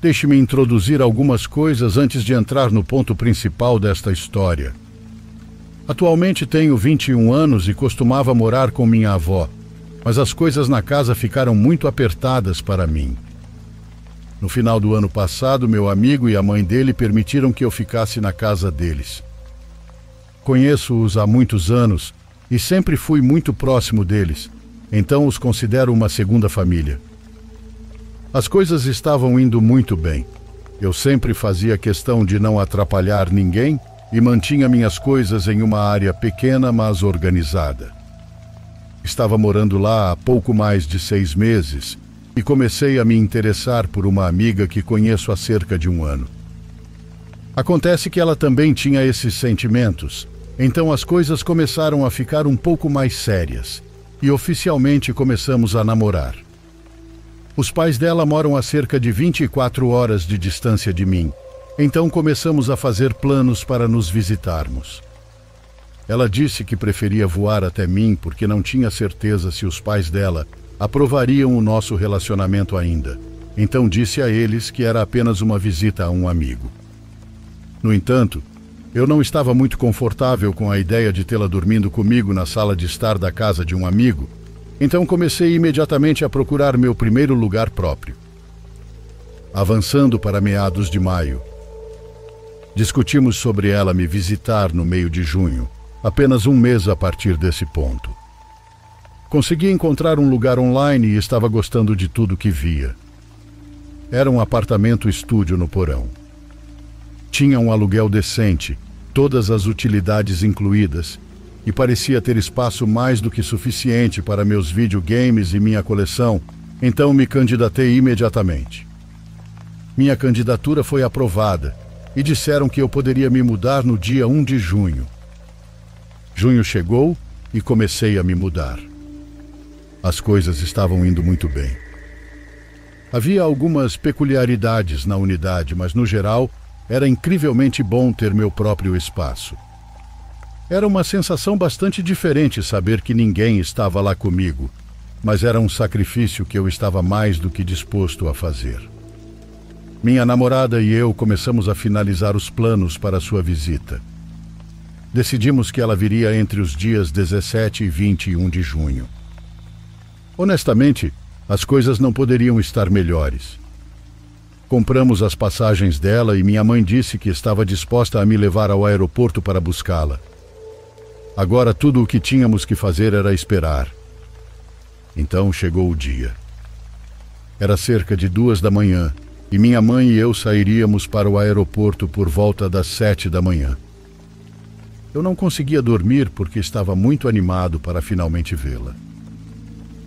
Deixe-me introduzir algumas coisas antes de entrar no ponto principal desta história. Atualmente tenho 21 anos e costumava morar com minha avó, mas as coisas na casa ficaram muito apertadas para mim. No final do ano passado, meu amigo e a mãe dele permitiram que eu ficasse na casa deles. Conheço-os há muitos anos e sempre fui muito próximo deles, então os considero uma segunda família. As coisas estavam indo muito bem. Eu sempre fazia questão de não atrapalhar ninguém e mantinha minhas coisas em uma área pequena, mas organizada. Estava morando lá há pouco mais de 6 meses e comecei a me interessar por uma amiga que conheço há cerca de 1 ano. Acontece que ela também tinha esses sentimentos, então as coisas começaram a ficar um pouco mais sérias e oficialmente começamos a namorar. Os pais dela moram a cerca de 24 horas de distância de mim, então começamos a fazer planos para nos visitarmos. Ela disse que preferia voar até mim porque não tinha certeza se os pais dela aprovariam o nosso relacionamento ainda, então disse a eles que era apenas uma visita a um amigo. No entanto, eu não estava muito confortável com a ideia de tê-la dormindo comigo na sala de estar da casa de um amigo, então comecei imediatamente a procurar meu primeiro lugar próprio. Avançando para meados de maio, discutimos sobre ela me visitar no meio de junho, apenas 1 mês a partir desse ponto. Consegui encontrar um lugar online e estava gostando de tudo que via. Era um apartamento-estúdio no porão. Tinha um aluguel decente, todas as utilidades incluídas, e parecia ter espaço mais do que suficiente para meus videogames e minha coleção, então me candidatei imediatamente. Minha candidatura foi aprovada e disseram que eu poderia me mudar no dia 1 de junho. Junho chegou e comecei a me mudar. As coisas estavam indo muito bem. Havia algumas peculiaridades na unidade, mas no geral era incrivelmente bom ter meu próprio espaço. Era uma sensação bastante diferente saber que ninguém estava lá comigo, mas era um sacrifício que eu estava mais do que disposto a fazer. Minha namorada e eu começamos a finalizar os planos para sua visita. Decidimos que ela viria entre os dias 17 e 21 de junho. Honestamente, as coisas não poderiam estar melhores. Compramos as passagens dela e minha mãe disse que estava disposta a me levar ao aeroporto para buscá-la. Agora tudo o que tínhamos que fazer era esperar. Então chegou o dia. Era cerca de 2 da manhã e minha mãe e eu sairíamos para o aeroporto por volta das 7 da manhã. Eu não conseguia dormir porque estava muito animado para finalmente vê-la.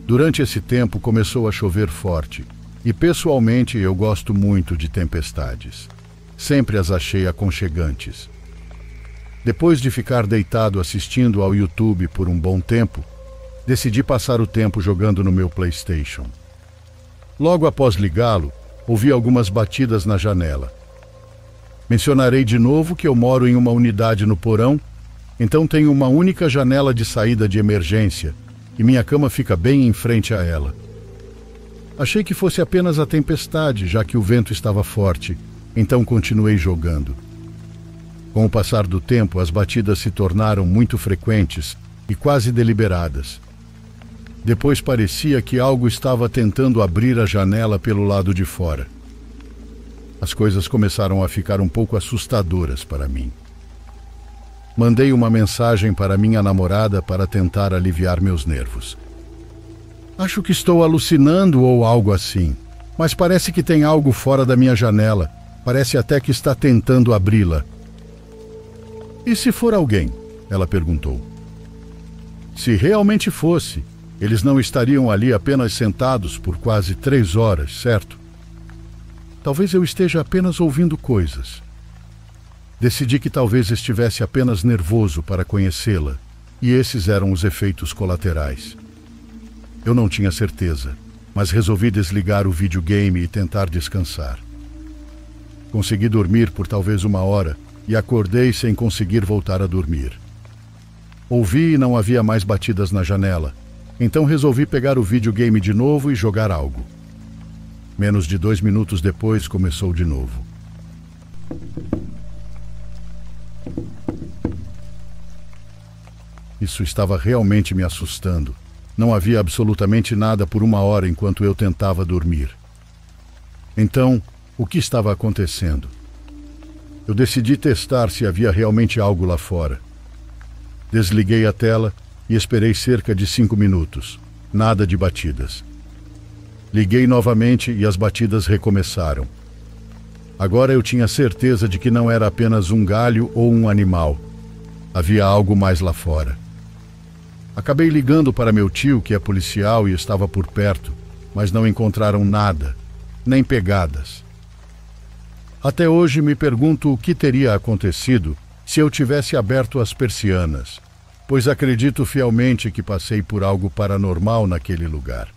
Durante esse tempo começou a chover forte e pessoalmente eu gosto muito de tempestades. Sempre as achei aconchegantes. Depois de ficar deitado assistindo ao YouTube por um bom tempo, decidi passar o tempo jogando no meu PlayStation. Logo após ligá-lo, ouvi algumas batidas na janela. Mencionarei de novo que eu moro em uma unidade no porão, então tenho uma única janela de saída de emergência e minha cama fica bem em frente a ela. Achei que fosse apenas a tempestade, já que o vento estava forte, então continuei jogando. Com o passar do tempo, as batidas se tornaram muito frequentes e quase deliberadas. Depois parecia que algo estava tentando abrir a janela pelo lado de fora. As coisas começaram a ficar um pouco assustadoras para mim. Mandei uma mensagem para minha namorada para tentar aliviar meus nervos. Acho que estou alucinando ou algo assim, mas parece que tem algo fora da minha janela. Parece até que está tentando abri-la. E se for alguém? Ela perguntou. Se realmente fosse, eles não estariam ali apenas sentados por quase 3 horas, certo? Talvez eu esteja apenas ouvindo coisas. Decidi que talvez estivesse apenas nervoso para conhecê-la, e esses eram os efeitos colaterais. Eu não tinha certeza, mas resolvi desligar o videogame e tentar descansar. Consegui dormir por talvez 1 hora e acordei sem conseguir voltar a dormir. Ouvi e não havia mais batidas na janela, então resolvi pegar o videogame de novo e jogar algo. Menos de 2 minutos depois, começou de novo. Isso estava realmente me assustando. Não havia absolutamente nada por 1 hora enquanto eu tentava dormir. Então, o que estava acontecendo? Eu decidi testar se havia realmente algo lá fora. Desliguei a tela e esperei cerca de 5 minutos. Nada de batidas. Liguei novamente e as batidas recomeçaram. Agora eu tinha certeza de que não era apenas um galho ou um animal. Havia algo mais lá fora. Acabei ligando para meu tio, que é policial e estava por perto, mas não encontraram nada, nem pegadas. Até hoje me pergunto o que teria acontecido se eu tivesse aberto as persianas, pois acredito fielmente que passei por algo paranormal naquele lugar.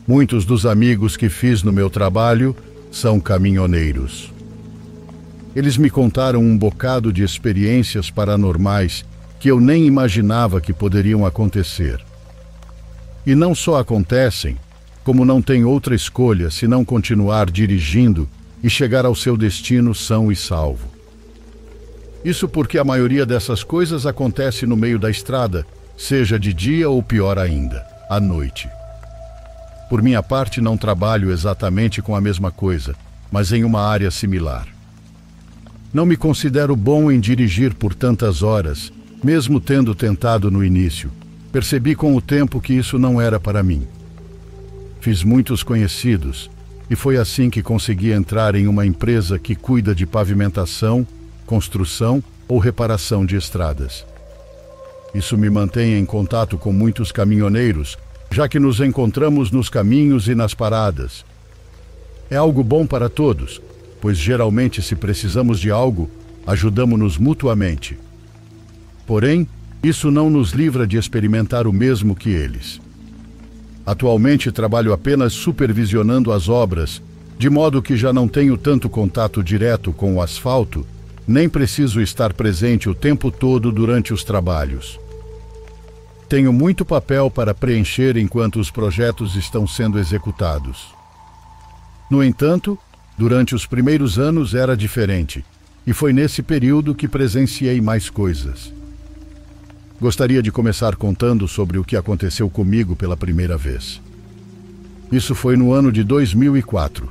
Muitos dos amigos que fiz no meu trabalho são caminhoneiros. Eles me contaram um bocado de experiências paranormais que eu nem imaginava que poderiam acontecer. E não só acontecem, como não tem outra escolha senão continuar dirigindo e chegar ao seu destino são e salvo. Isso porque a maioria dessas coisas acontece no meio da estrada, seja de dia ou pior ainda, à noite. Por minha parte, não trabalho exatamente com a mesma coisa, mas em uma área similar. Não me considero bom em dirigir por tantas horas, mesmo tendo tentado no início. Percebi com o tempo que isso não era para mim. Fiz muitos conhecidos, e foi assim que consegui entrar em uma empresa que cuida de pavimentação, construção ou reparação de estradas. Isso me mantém em contato com muitos caminhoneiros, já que nos encontramos nos caminhos e nas paradas. É algo bom para todos, pois geralmente, se precisamos de algo, ajudamos-nos mutuamente. Porém, isso não nos livra de experimentar o mesmo que eles. Atualmente trabalho apenas supervisionando as obras, de modo que já não tenho tanto contato direto com o asfalto, nem preciso estar presente o tempo todo durante os trabalhos. Tenho muito papel para preencher enquanto os projetos estão sendo executados. No entanto, durante os primeiros anos era diferente, e foi nesse período que presenciei mais coisas. Gostaria de começar contando sobre o que aconteceu comigo pela primeira vez. Isso foi no ano de 2004.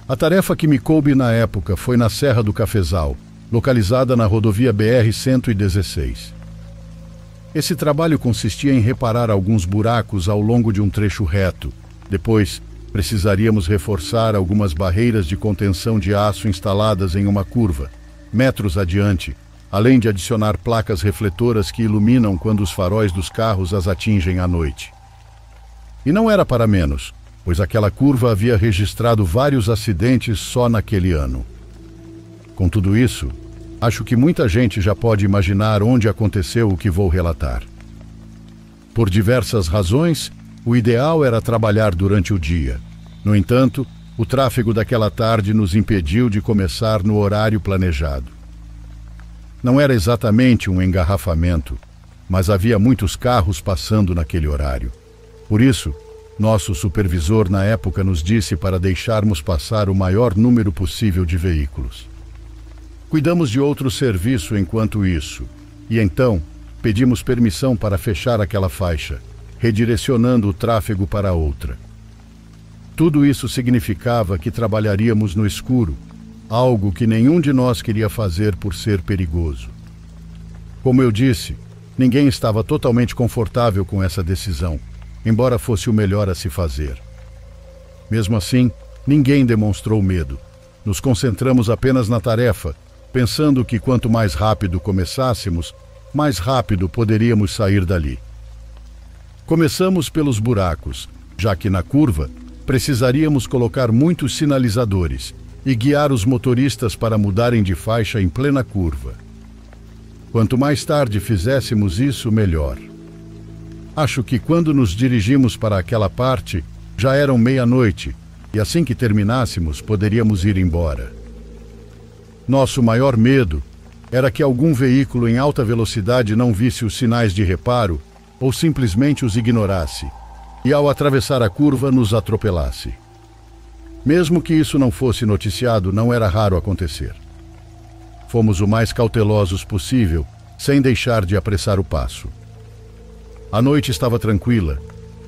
A tarefa que me coube na época foi na Serra do Cafezal, localizada na rodovia BR-116. Esse trabalho consistia em reparar alguns buracos ao longo de um trecho reto. Depois, precisaríamos reforçar algumas barreiras de contenção de aço instaladas em uma curva, metros adiante, além de adicionar placas refletoras que iluminam quando os faróis dos carros as atingem à noite. E não era para menos, pois aquela curva havia registrado vários acidentes só naquele ano. Com tudo isso, acho que muita gente já pode imaginar onde aconteceu o que vou relatar. Por diversas razões, o ideal era trabalhar durante o dia. No entanto, o tráfego daquela tarde nos impediu de começar no horário planejado. Não era exatamente um engarrafamento, mas havia muitos carros passando naquele horário. Por isso, nosso supervisor na época nos disse para deixarmos passar o maior número possível de veículos. Cuidamos de outro serviço enquanto isso, e então pedimos permissão para fechar aquela faixa, redirecionando o tráfego para outra. Tudo isso significava que trabalharíamos no escuro, algo que nenhum de nós queria fazer por ser perigoso. Como eu disse, ninguém estava totalmente confortável com essa decisão, embora fosse o melhor a se fazer. Mesmo assim, ninguém demonstrou medo. Nos concentramos apenas na tarefa, pensando que quanto mais rápido começássemos, mais rápido poderíamos sair dali. Começamos pelos buracos, já que na curva precisaríamos colocar muitos sinalizadores e guiar os motoristas para mudarem de faixa em plena curva. Quanto mais tarde fizéssemos isso, melhor. Acho que quando nos dirigimos para aquela parte, já eram meia-noite, e assim que terminássemos, poderíamos ir embora. Nosso maior medo era que algum veículo em alta velocidade não visse os sinais de reparo ou simplesmente os ignorasse e, ao atravessar a curva, nos atropelasse. Mesmo que isso não fosse noticiado, não era raro acontecer. Fomos o mais cautelosos possível, sem deixar de apressar o passo. A noite estava tranquila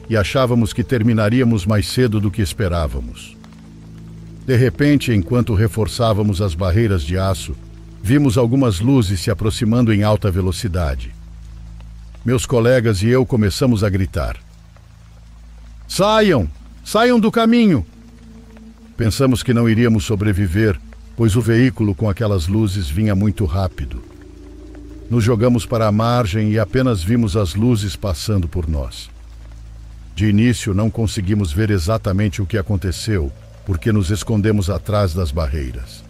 e achávamos que terminaríamos mais cedo do que esperávamos. De repente, enquanto reforçávamos as barreiras de aço, vimos algumas luzes se aproximando em alta velocidade. Meus colegas e eu começamos a gritar: "Saiam! Saiam do caminho!" Pensamos que não iríamos sobreviver, pois o veículo com aquelas luzes vinha muito rápido. Nos jogamos para a margem e apenas vimos as luzes passando por nós. De início, não conseguimos ver exatamente o que aconteceu, porque nos escondemos atrás das barreiras.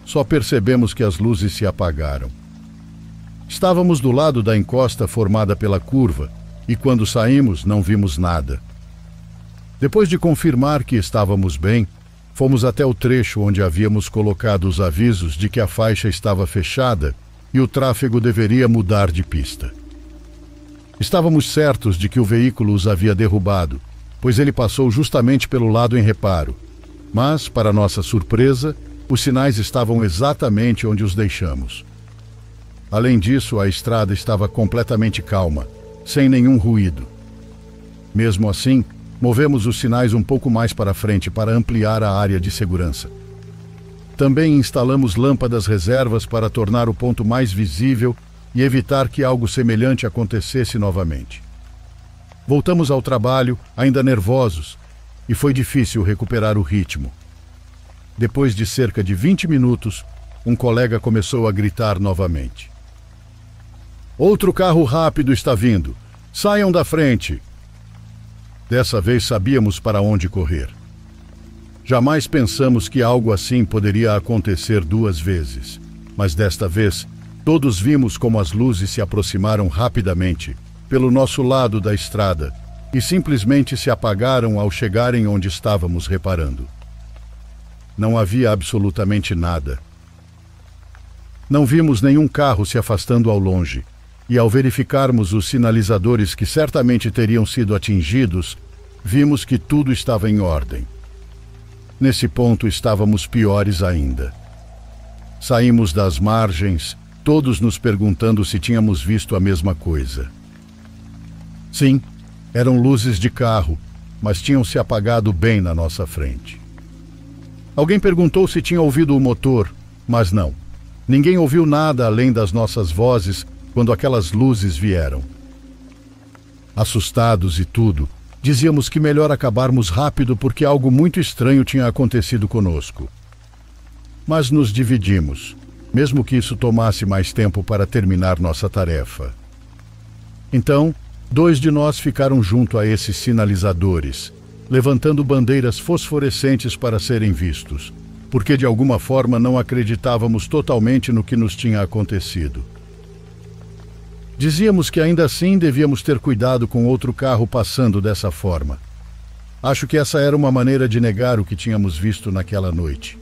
Só percebemos que as luzes se apagaram. Estávamos do lado da encosta formada pela curva e, quando saímos, não vimos nada. Depois de confirmar que estávamos bem, fomos até o trecho onde havíamos colocado os avisos de que a faixa estava fechada e o tráfego deveria mudar de pista. Estávamos certos de que o veículo os havia derrubado, pois ele passou justamente pelo lado em reparo. Mas, para nossa surpresa, os sinais estavam exatamente onde os deixamos. Além disso, a estrada estava completamente calma, sem nenhum ruído. Mesmo assim, movemos os sinais um pouco mais para frente para ampliar a área de segurança. Também instalamos lâmpadas reservas para tornar o ponto mais visível e evitar que algo semelhante acontecesse novamente. Voltamos ao trabalho, ainda nervosos, e foi difícil recuperar o ritmo. Depois de cerca de 20 minutos, um colega começou a gritar novamente: "Outro carro rápido está vindo! Saiam da frente!" Dessa vez sabíamos para onde correr. Jamais pensamos que algo assim poderia acontecer duas vezes, mas desta vez, todos vimos como as luzes se aproximaram rapidamente, pelo nosso lado da estrada, e simplesmente se apagaram ao chegarem onde estávamos reparando. Não havia absolutamente nada. Não vimos nenhum carro se afastando ao longe, e ao verificarmos os sinalizadores que certamente teriam sido atingidos, vimos que tudo estava em ordem. Nesse ponto estávamos piores ainda. Saímos das margens, todos nos perguntando se tínhamos visto a mesma coisa. Sim, eram luzes de carro, mas tinham se apagado bem na nossa frente. Alguém perguntou se tinha ouvido o motor, mas não. Ninguém ouviu nada além das nossas vozes quando aquelas luzes vieram. Assustados e tudo, dizíamos que melhor acabarmos rápido porque algo muito estranho tinha acontecido conosco. Mas nos dividimos, mesmo que isso tomasse mais tempo para terminar nossa tarefa. Então, 2 de nós ficaram junto a esses sinalizadores, levantando bandeiras fosforescentes para serem vistos, porque de alguma forma não acreditávamos totalmente no que nos tinha acontecido. Dizíamos que ainda assim devíamos ter cuidado com outro carro passando dessa forma. Acho que essa era uma maneira de negar o que tínhamos visto naquela noite.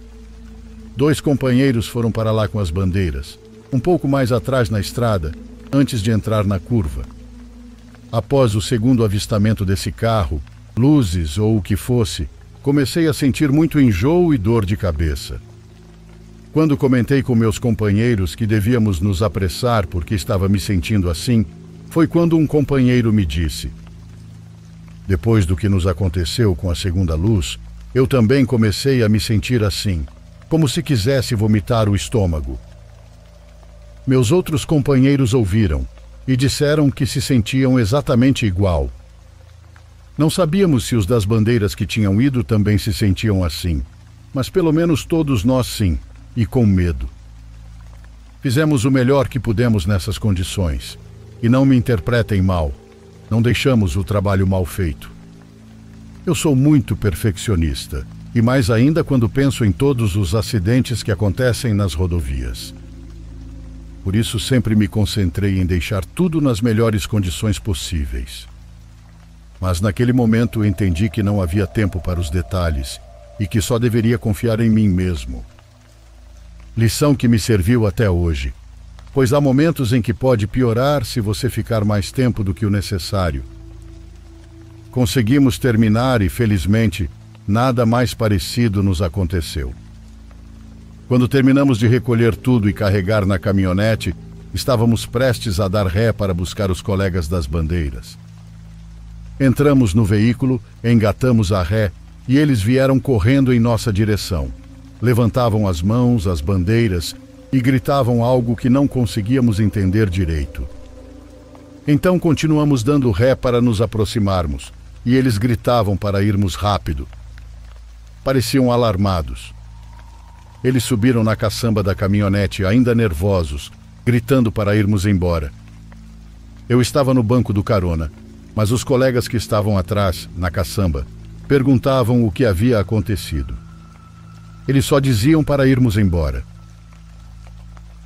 2 companheiros foram para lá com as bandeiras, um pouco mais atrás na estrada, antes de entrar na curva. Após o segundo avistamento desse carro, luzes ou o que fosse, comecei a sentir muito enjoo e dor de cabeça. Quando comentei com meus companheiros que devíamos nos apressar porque estava me sentindo assim, foi quando um companheiro me disse: "Depois do que nos aconteceu com a segunda luz, eu também comecei a me sentir assim, como se quisesse vomitar o estômago." Meus outros companheiros ouviram e disseram que se sentiam exatamente igual. Não sabíamos se os das bandeiras que tinham ido também se sentiam assim, mas pelo menos todos nós sim, e com medo. Fizemos o melhor que pudemos nessas condições, e não me interpretem mal, não deixamos o trabalho mal feito. Eu sou muito perfeccionista, e mais ainda quando penso em todos os acidentes que acontecem nas rodovias. Por isso sempre me concentrei em deixar tudo nas melhores condições possíveis. Mas naquele momento entendi que não havia tempo para os detalhes e que só deveria confiar em mim mesmo. Lição que me serviu até hoje, pois há momentos em que pode piorar se você ficar mais tempo do que o necessário. Conseguimos terminar e, felizmente, nada mais parecido nos aconteceu. Quando terminamos de recolher tudo e carregar na caminhonete, estávamos prestes a dar ré para buscar os colegas das bandeiras. Entramos no veículo, engatamos a ré e eles vieram correndo em nossa direção. Levantavam as mãos, as bandeiras e gritavam algo que não conseguíamos entender direito. Então continuamos dando ré para nos aproximarmos e eles gritavam para irmos rápido. Pareciam alarmados. Eles subiram na caçamba da caminhonete, ainda nervosos, gritando para irmos embora. Eu estava no banco do carona, mas os colegas que estavam atrás, na caçamba, perguntavam o que havia acontecido. Eles só diziam para irmos embora.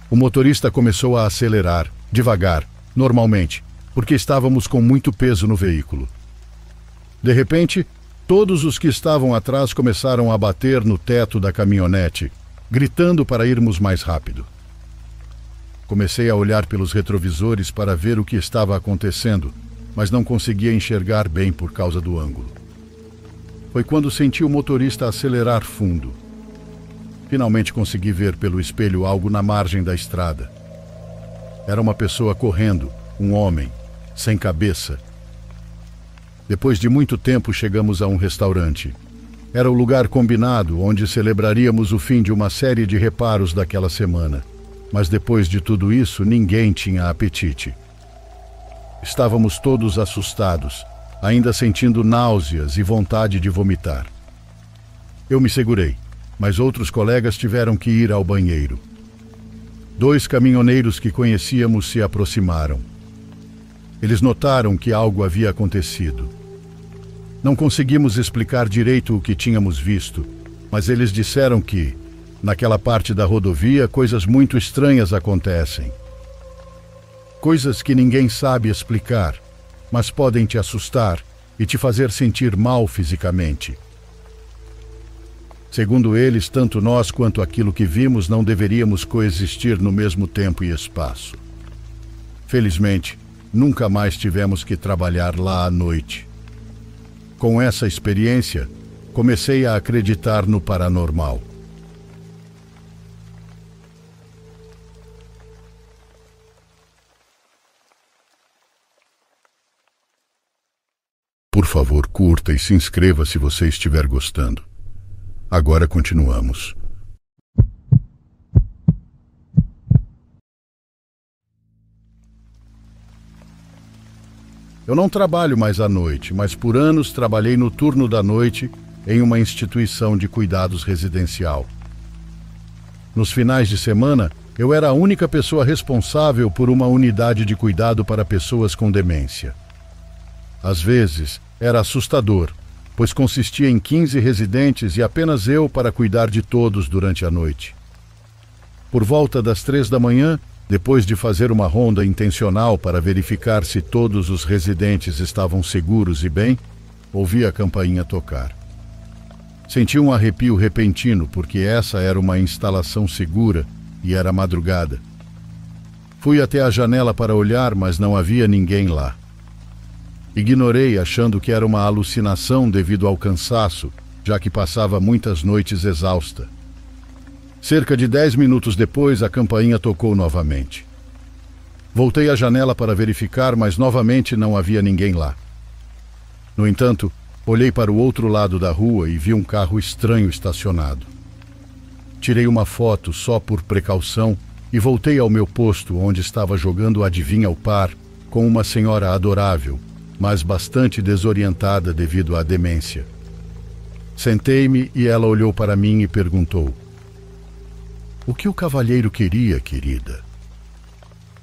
O motorista começou a acelerar, devagar, normalmente, porque estávamos com muito peso no veículo. De repente, todos os que estavam atrás começaram a bater no teto da caminhonete, gritando para irmos mais rápido. Comecei a olhar pelos retrovisores para ver o que estava acontecendo, mas não conseguia enxergar bem por causa do ângulo. Foi quando senti o motorista acelerar fundo. Finalmente consegui ver pelo espelho algo na margem da estrada. Era uma pessoa correndo, um homem, sem cabeça. Depois de muito tempo chegamos a um restaurante. Era o lugar combinado onde celebraríamos o fim de uma série de reparos daquela semana. Mas depois de tudo isso, ninguém tinha apetite. Estávamos todos assustados, ainda sentindo náuseas e vontade de vomitar. Eu me segurei, mas outros colegas tiveram que ir ao banheiro. 2 caminhoneiros que conhecíamos se aproximaram. Eles notaram que algo havia acontecido. Não conseguimos explicar direito o que tínhamos visto, mas eles disseram que, naquela parte da rodovia, coisas muito estranhas acontecem. Coisas que ninguém sabe explicar, mas podem te assustar e te fazer sentir mal fisicamente. Segundo eles, tanto nós quanto aquilo que vimos não deveríamos coexistir no mesmo tempo e espaço. Felizmente, nunca mais tivemos que trabalhar lá à noite. Com essa experiência, comecei a acreditar no paranormal. Por favor, curta e se inscreva se você estiver gostando. Agora continuamos. Eu não trabalho mais à noite, mas por anos trabalhei no turno da noite em uma instituição de cuidados residencial. Nos finais de semana, eu era a única pessoa responsável por uma unidade de cuidado para pessoas com demência. Às vezes, era assustador, pois consistia em 15 residentes e apenas eu para cuidar de todos durante a noite. Por volta das 3 da manhã, depois de fazer uma ronda intencional para verificar se todos os residentes estavam seguros e bem, ouvi a campainha tocar. Senti um arrepio repentino, porque essa era uma instalação segura e era madrugada. Fui até a janela para olhar, mas não havia ninguém lá. Ignorei, achando que era uma alucinação devido ao cansaço, já que passava muitas noites exausta. Cerca de 10 minutos depois, a campainha tocou novamente. Voltei à janela para verificar, mas novamente não havia ninguém lá. No entanto, olhei para o outro lado da rua e vi um carro estranho estacionado. Tirei uma foto só por precaução e voltei ao meu posto, onde estava jogando adivinha ao par com uma senhora adorável, mas bastante desorientada devido à demência. Sentei-me e ela olhou para mim e perguntou: "O que o cavalheiro queria, querida?"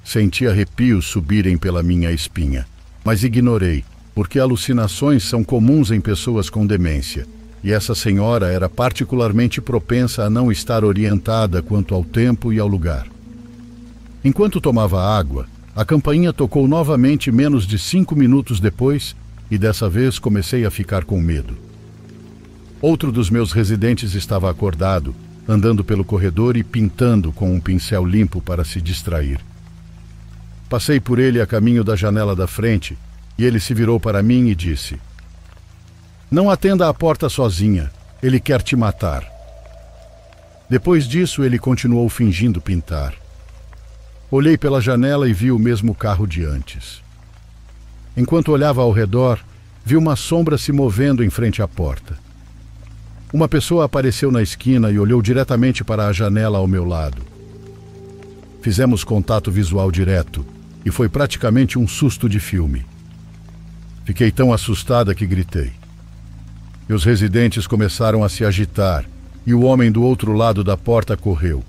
Senti arrepios subirem pela minha espinha, mas ignorei, porque alucinações são comuns em pessoas com demência, e essa senhora era particularmente propensa a não estar orientada quanto ao tempo e ao lugar. Enquanto tomava água, a campainha tocou novamente menos de 5 minutos depois, e dessa vez comecei a ficar com medo. Outro dos meus residentes estava acordado, andando pelo corredor e pintando com um pincel limpo para se distrair. Passei por ele a caminho da janela da frente e ele se virou para mim e disse: "Não atenda à porta sozinha, ele quer te matar." Depois disso, ele continuou fingindo pintar. Olhei pela janela e vi o mesmo carro de antes. Enquanto olhava ao redor, vi uma sombra se movendo em frente à porta. Uma pessoa apareceu na esquina e olhou diretamente para a janela ao meu lado. Fizemos contato visual direto e foi praticamente um susto de filme. Fiquei tão assustada que gritei. Meus residentes começaram a se agitar e o homem do outro lado da porta correu.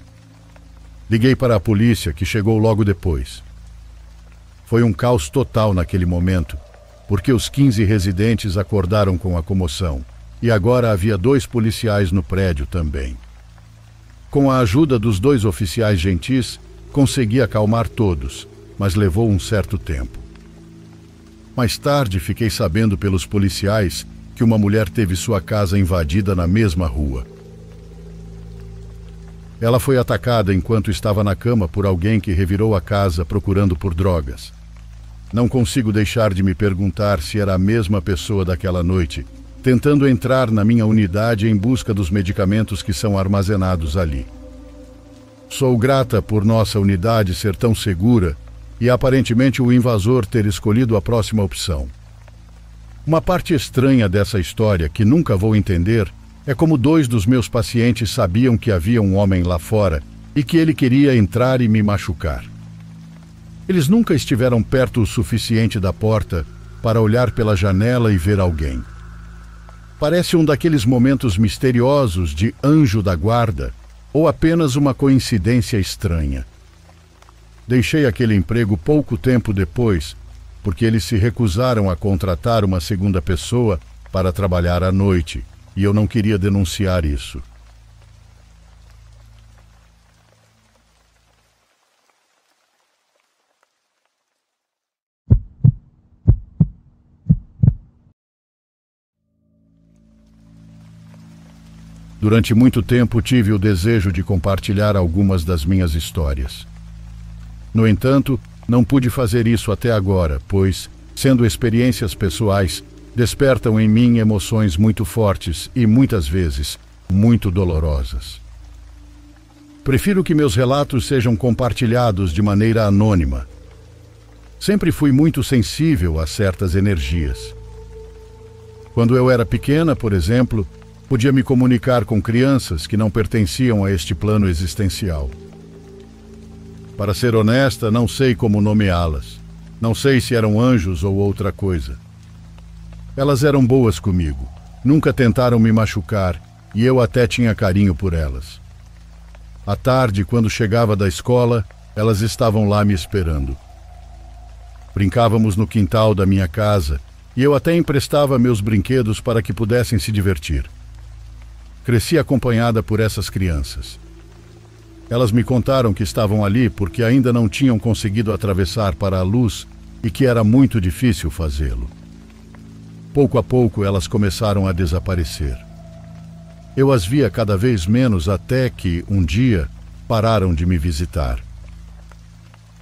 Liguei para a polícia, que chegou logo depois. Foi um caos total naquele momento, porque os 15 residentes acordaram com a comoção e agora havia 2 policiais no prédio também. Com a ajuda dos 2 oficiais gentis, consegui acalmar todos, mas levou um certo tempo. Mais tarde, fiquei sabendo pelos policiais que uma mulher teve sua casa invadida na mesma rua. Ela foi atacada enquanto estava na cama por alguém que revirou a casa procurando por drogas. Não consigo deixar de me perguntar se era a mesma pessoa daquela noite, tentando entrar na minha unidade em busca dos medicamentos que são armazenados ali. Sou grata por nossa unidade ser tão segura e aparentemente o invasor ter escolhido a próxima opção. Uma parte estranha dessa história que nunca vou entender é como 2 dos meus pacientes sabiam que havia um homem lá fora e que ele queria entrar e me machucar. Eles nunca estiveram perto o suficiente da porta para olhar pela janela e ver alguém. Parece um daqueles momentos misteriosos de anjo da guarda ou apenas uma coincidência estranha. Deixei aquele emprego pouco tempo depois, porque eles se recusaram a contratar uma segunda pessoa para trabalhar à noite, e eu não queria denunciar isso. Durante muito tempo tive o desejo de compartilhar algumas das minhas histórias. No entanto, não pude fazer isso até agora, pois, sendo experiências pessoais, despertam em mim emoções muito fortes e, muitas vezes, muito dolorosas. Prefiro que meus relatos sejam compartilhados de maneira anônima. Sempre fui muito sensível a certas energias. Quando eu era pequena, por exemplo, podia me comunicar com crianças que não pertenciam a este plano existencial. Para ser honesta, não sei como nomeá-las. Não sei se eram anjos ou outra coisa. Elas eram boas comigo, nunca tentaram me machucar e eu até tinha carinho por elas. À tarde, quando chegava da escola, elas estavam lá me esperando. Brincávamos no quintal da minha casa e eu até emprestava meus brinquedos para que pudessem se divertir. Cresci acompanhada por essas crianças. Elas me contaram que estavam ali porque ainda não tinham conseguido atravessar para a luz e que era muito difícil fazê-lo. Pouco a pouco elas começaram a desaparecer. Eu as via cada vez menos até que, um dia, pararam de me visitar.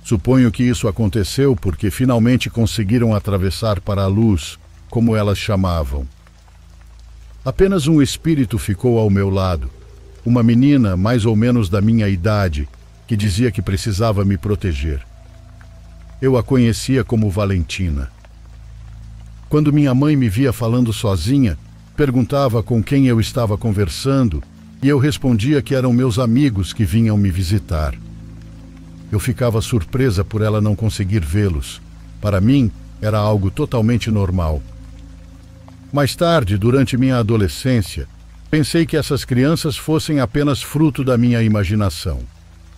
Suponho que isso aconteceu porque finalmente conseguiram atravessar para a luz, como elas chamavam. Apenas um espírito ficou ao meu lado, uma menina mais ou menos da minha idade, que dizia que precisava me proteger. Eu a conhecia como Valentina. Quando minha mãe me via falando sozinha, perguntava com quem eu estava conversando e eu respondia que eram meus amigos que vinham me visitar. Eu ficava surpresa por ela não conseguir vê-los. Para mim, era algo totalmente normal. Mais tarde, durante minha adolescência, pensei que essas crianças fossem apenas fruto da minha imaginação.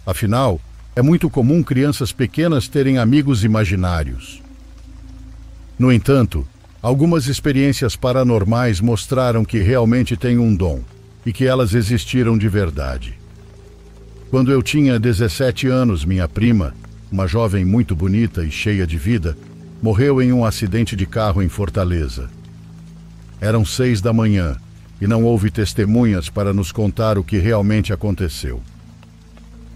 Afinal, é muito comum crianças pequenas terem amigos imaginários. No entanto, algumas experiências paranormais mostraram que realmente tenho um dom e que elas existiram de verdade. Quando eu tinha 17 anos, minha prima, uma jovem muito bonita e cheia de vida, morreu em um acidente de carro em Fortaleza. Eram 6 da manhã e não houve testemunhas para nos contar o que realmente aconteceu.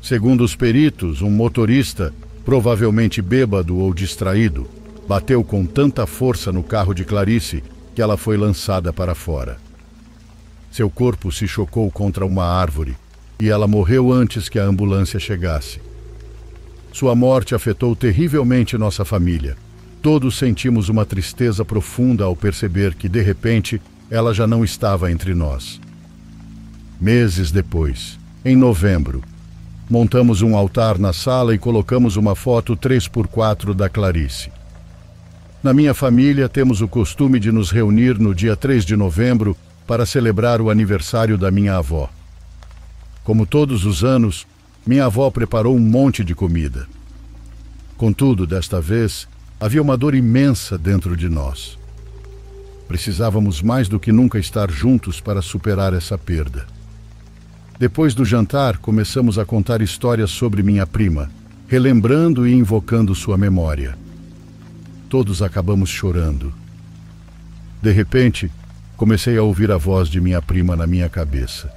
Segundo os peritos, um motorista, provavelmente bêbado ou distraído, bateu com tanta força no carro de Clarice que ela foi lançada para fora. Seu corpo se chocou contra uma árvore e ela morreu antes que a ambulância chegasse. Sua morte afetou terrivelmente nossa família. Todos sentimos uma tristeza profunda ao perceber que, de repente, ela já não estava entre nós. Meses depois, em novembro, montamos um altar na sala e colocamos uma foto 3x4 da Clarice. Na minha família, temos o costume de nos reunir no dia 3 de novembro para celebrar o aniversário da minha avó. Como todos os anos, minha avó preparou um monte de comida. Contudo, desta vez, havia uma dor imensa dentro de nós. Precisávamos mais do que nunca estar juntos para superar essa perda. Depois do jantar, começamos a contar histórias sobre minha prima, relembrando e invocando sua memória. Todos acabamos chorando. De repente, comecei a ouvir a voz de minha prima na minha cabeça.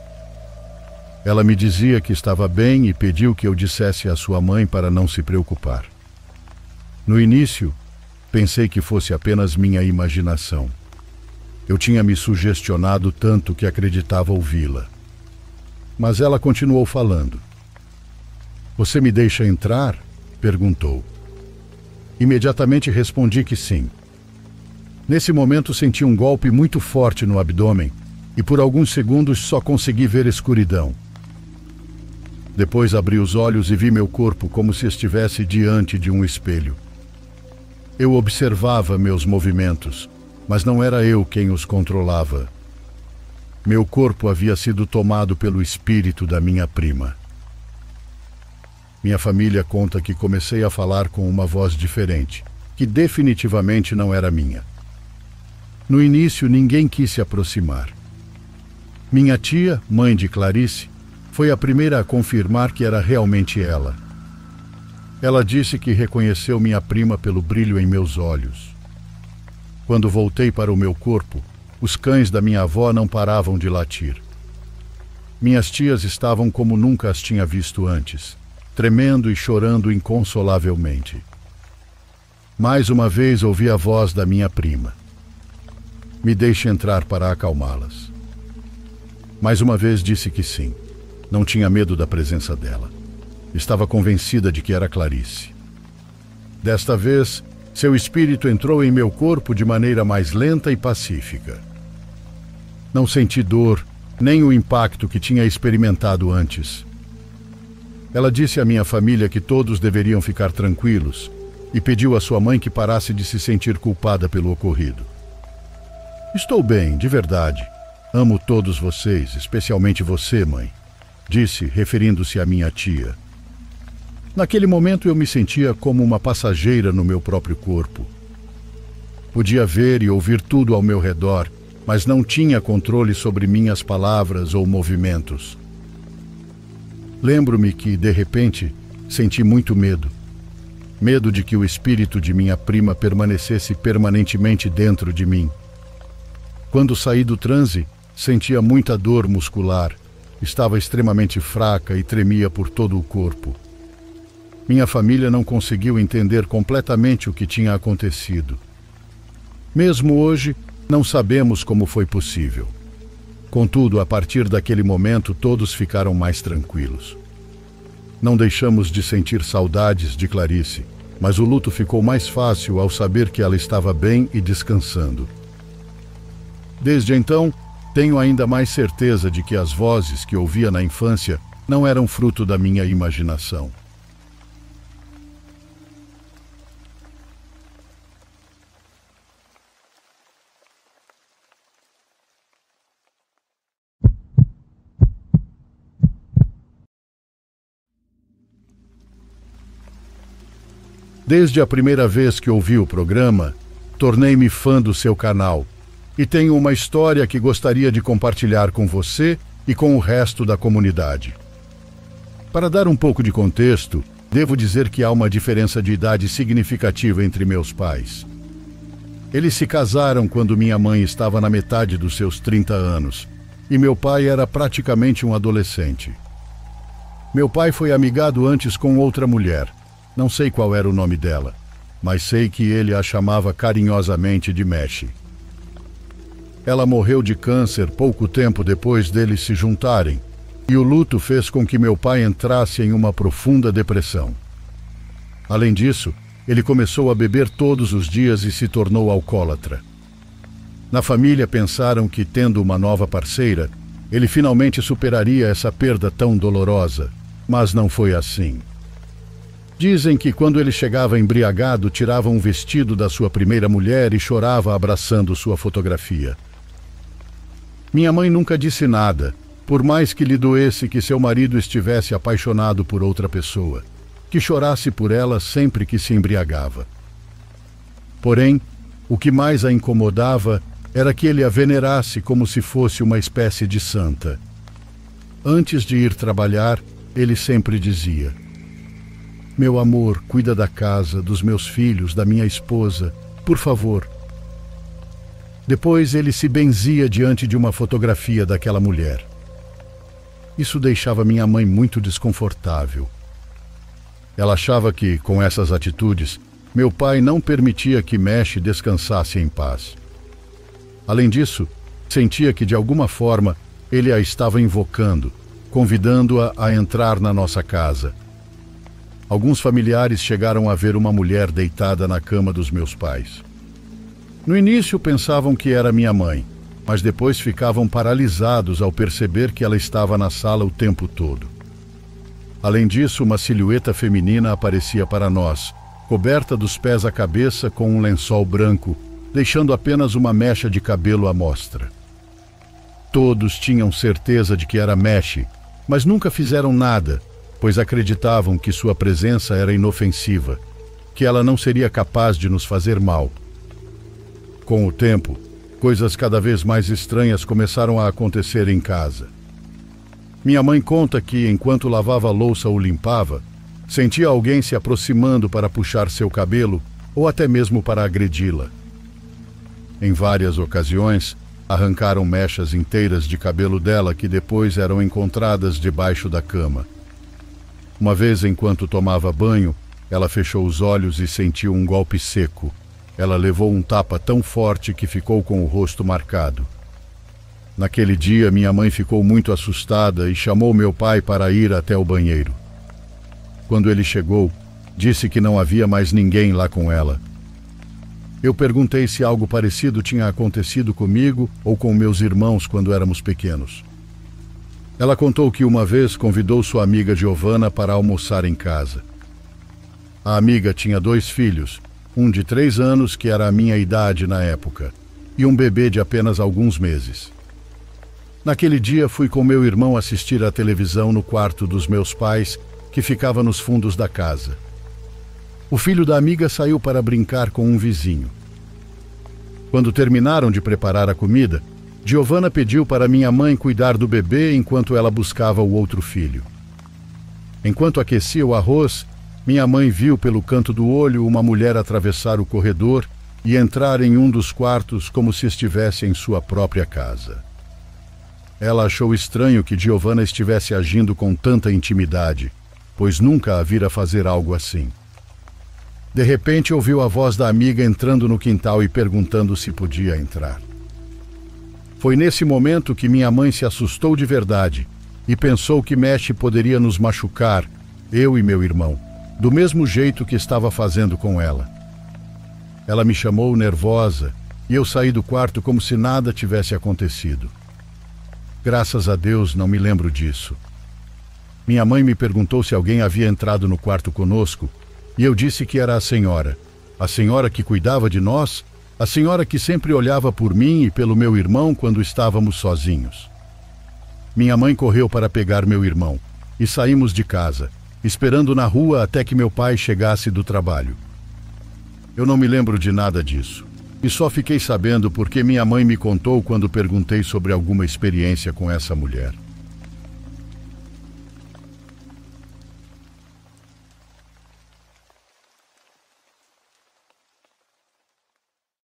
Ela me dizia que estava bem e pediu que eu dissesse à sua mãe para não se preocupar. No início, pensei que fosse apenas minha imaginação. Eu tinha me sugestionado tanto que acreditava ouvi-la. Mas ela continuou falando. "Você me deixa entrar?" perguntou. Imediatamente respondi que sim. Nesse momento senti um golpe muito forte no abdômen e por alguns segundos só consegui ver escuridão. Depois abri os olhos e vi meu corpo como se estivesse diante de um espelho. Eu observava meus movimentos, mas não era eu quem os controlava. Meu corpo havia sido tomado pelo espírito da minha prima. Minha família conta que comecei a falar com uma voz diferente, que definitivamente não era minha. No início, ninguém quis se aproximar. Minha tia, mãe de Clarice, foi a primeira a confirmar que era realmente ela. Ela disse que reconheceu minha prima pelo brilho em meus olhos. Quando voltei para o meu corpo, os cães da minha avó não paravam de latir. Minhas tias estavam como nunca as tinha visto antes, tremendo e chorando inconsolavelmente. Mais uma vez ouvi a voz da minha prima. Me deixe entrar para acalmá-las. Mais uma vez disse que sim. Não tinha medo da presença dela. Estava convencida de que era Clarice. Desta vez, seu espírito entrou em meu corpo de maneira mais lenta e pacífica. Não senti dor, nem o impacto que tinha experimentado antes. Ela disse à minha família que todos deveriam ficar tranquilos e pediu à sua mãe que parasse de se sentir culpada pelo ocorrido. Estou bem, de verdade. Amo todos vocês, especialmente você, mãe, disse, referindo-se à minha tia. Naquele momento eu me sentia como uma passageira no meu próprio corpo. Podia ver e ouvir tudo ao meu redor, mas não tinha controle sobre minhas palavras ou movimentos. Lembro-me que, de repente, senti muito medo. Medo de que o espírito de minha prima permanecesse permanentemente dentro de mim. Quando saí do transe, sentia muita dor muscular. Estava extremamente fraca e tremia por todo o corpo. Minha família não conseguiu entender completamente o que tinha acontecido. Mesmo hoje, não sabemos como foi possível. Contudo, a partir daquele momento, todos ficaram mais tranquilos. Não deixamos de sentir saudades de Clarice, mas o luto ficou mais fácil ao saber que ela estava bem e descansando. Desde então, tenho ainda mais certeza de que as vozes que ouvia na infância não eram fruto da minha imaginação. Desde a primeira vez que ouvi o programa, tornei-me fã do seu canal e tenho uma história que gostaria de compartilhar com você e com o resto da comunidade. Para dar um pouco de contexto, Devo dizer que há uma diferença de idade significativa entre meus pais. Eles se casaram quando minha mãe estava na metade dos seus 30 anos e meu pai era praticamente um adolescente. Meu pai foi amigado antes com outra mulher. Não sei qual era o nome dela, mas sei que ele a chamava carinhosamente de Meshi. Ela morreu de câncer pouco tempo depois deles se juntarem, e o luto fez com que meu pai entrasse em uma profunda depressão. Além disso, ele começou a beber todos os dias e se tornou alcoólatra. Na família pensaram que, tendo uma nova parceira, ele finalmente superaria essa perda tão dolorosa, mas não foi assim. Dizem que quando ele chegava embriagado, tirava um vestido da sua primeira mulher e chorava abraçando sua fotografia. Minha mãe nunca disse nada, por mais que lhe doesse que seu marido estivesse apaixonado por outra pessoa, que chorasse por ela sempre que se embriagava. Porém, o que mais a incomodava era que ele a venerasse como se fosse uma espécie de santa. Antes de ir trabalhar, ele sempre dizia: "Meu amor, cuida da casa, dos meus filhos, da minha esposa, por favor." Depois ele se benzia diante de uma fotografia daquela mulher. Isso deixava minha mãe muito desconfortável. Ela achava que, com essas atitudes, meu pai não permitia que Meshi descansasse em paz. Além disso, sentia que de alguma forma ele a estava invocando, convidando-a a entrar na nossa casa. Alguns familiares chegaram a ver uma mulher deitada na cama dos meus pais. No início pensavam que era minha mãe, mas depois ficavam paralisados ao perceber que ela estava na sala o tempo todo. Além disso, uma silhueta feminina aparecia para nós, coberta dos pés à cabeça com um lençol branco, deixando apenas uma mecha de cabelo à mostra. Todos tinham certeza de que era Meshi, mas nunca fizeram nada, pois acreditavam que sua presença era inofensiva, que ela não seria capaz de nos fazer mal. Com o tempo, coisas cada vez mais estranhas começaram a acontecer em casa. Minha mãe conta que, enquanto lavava a louça ou limpava, sentia alguém se aproximando para puxar seu cabelo ou até mesmo para agredi-la. Em várias ocasiões, arrancaram mechas inteiras de cabelo dela que depois eram encontradas debaixo da cama. Uma vez, enquanto tomava banho, ela fechou os olhos e sentiu um golpe seco. Ela levou um tapa tão forte que ficou com o rosto marcado. Naquele dia, minha mãe ficou muito assustada e chamou meu pai para ir até o banheiro. Quando ele chegou, disse que não havia mais ninguém lá com ela. Eu perguntei se algo parecido tinha acontecido comigo ou com meus irmãos quando éramos pequenos. Ela contou que uma vez convidou sua amiga Giovanna para almoçar em casa. A amiga tinha 2 filhos, um de 3 anos, que era a minha idade na época, e um bebê de apenas alguns meses. Naquele dia fui com meu irmão assistir à televisão no quarto dos meus pais, que ficava nos fundos da casa. O filho da amiga saiu para brincar com um vizinho. Quando terminaram de preparar a comida, Giovanna pediu para minha mãe cuidar do bebê enquanto ela buscava o outro filho. Enquanto aquecia o arroz, minha mãe viu pelo canto do olho uma mulher atravessar o corredor e entrar em um dos quartos como se estivesse em sua própria casa. Ela achou estranho que Giovanna estivesse agindo com tanta intimidade, pois nunca a vira fazer algo assim. De repente ouviu a voz da amiga entrando no quintal e perguntando se podia entrar. Foi nesse momento que minha mãe se assustou de verdade e pensou que Meshi poderia nos machucar, eu e meu irmão, do mesmo jeito que estava fazendo com ela. Ela me chamou nervosa e eu saí do quarto como se nada tivesse acontecido. Graças a Deus não me lembro disso. Minha mãe me perguntou se alguém havia entrado no quarto conosco e eu disse que era a senhora que cuidava de nós, a senhora que sempre olhava por mim e pelo meu irmão quando estávamos sozinhos. Minha mãe correu para pegar meu irmão e saímos de casa, esperando na rua até que meu pai chegasse do trabalho. Eu não me lembro de nada disso, e só fiquei sabendo porque minha mãe me contou quando perguntei sobre alguma experiência com essa mulher.